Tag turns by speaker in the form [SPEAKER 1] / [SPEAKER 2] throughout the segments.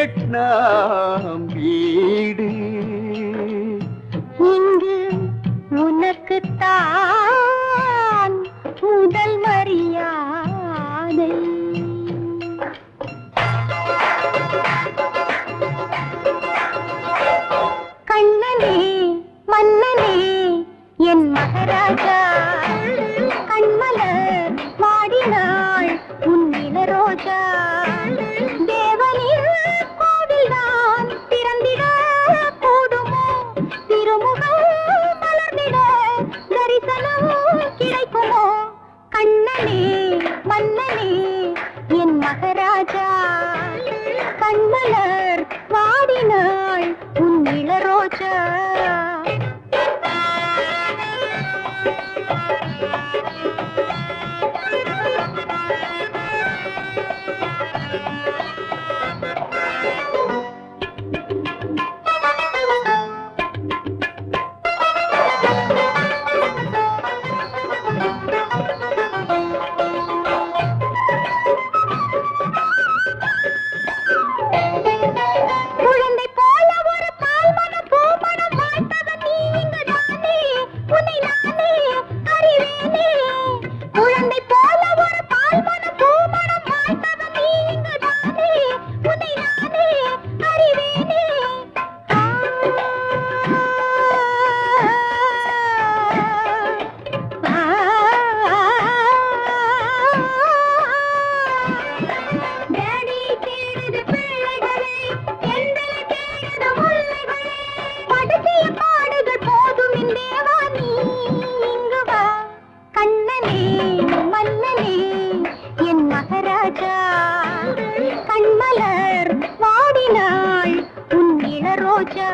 [SPEAKER 1] Vietnam வீடு
[SPEAKER 2] இங்கு உனக்குத்தான் முதல் மரியாதை. கண்ணனே மன்னனே என் மகாராஜா, கண்மலர் வாடினாள் உன் இளரோஜா. தேவனின் கோவில்தான் திறந்திட கூடுமோ, திருமுகம் மலர்ந்திட தரிசனம் கிடைக்குமோ. கண்ணனே மன்னனே என் மகாராஜா, கண்மலர் வாடினாள் உன் இளரோஜா. குழந்தை போல ஒரு பால்மனம் பூமணம் வாழ்த்தவன் நீ இங்குதானே, உன்னை நானே அறிவேனே. குழந்தை போல ஒரு பால்மனம் பூமணம் வாழ்த்தவன் நீ இங்குதானே, உன்னை நானே அறிவேனே. டேடி தேடுது பிள்ளைகளே, எந்தனை தேடுது முல்லைகளே. படுத்திய பாடுகள் போதும் என் தேவா, நீ இங்கு வா. கண்ணனே மன்னனே என் மகாராஜா, கண்மலர் வாடினாள் உன் இளரோஜா.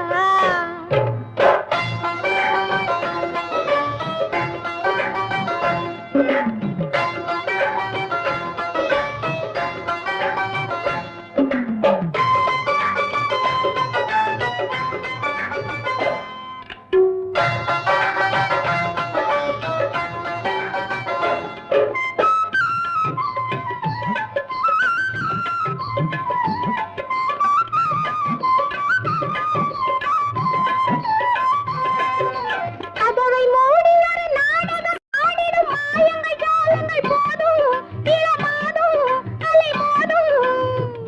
[SPEAKER 2] கதவை மூடி ஒரு நாடகம் ஆடிடும் மாயங்கள் ஜாலங்கள் போதும், இளமாதும் அலைமோதும்.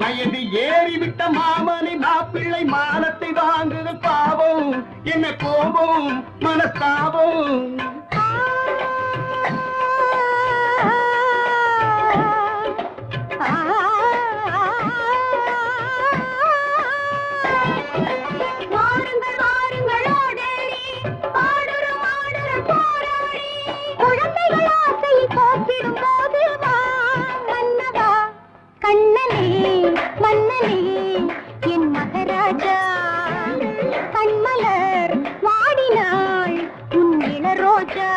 [SPEAKER 1] வயது ஏறிவிட்ட மாமனை மாப்பிள்ளை மானத்தை வாங்குதல் பாவம், என்ன கோபம் மனஸ்தாபம்.
[SPEAKER 2] வாருங்கள் வாருங்கள் ஓடேடி, பாடுறோம் ஆடுறோம் போராடி. குழந்தைகள் ஆசையை போக்கிடும் போது வா மன்னவா. கண்ணனே மன்னனே என் மகாராஜா, கண்மலர் வாடினாள் உன் இளரோஜா.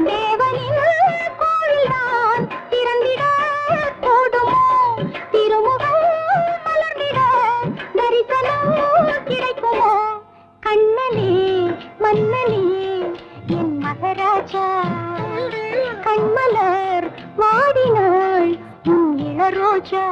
[SPEAKER 2] தேவனின் கோவில்தான் திறந்திட கூடுமோ, திருமுகம் மலர்ந்திட தரிசனம் கிடைக்குமோ. கண்ணனே மன்னனே என் மகாராஜா, கண்மலர் வாடினாள் உன் இளரோஜா.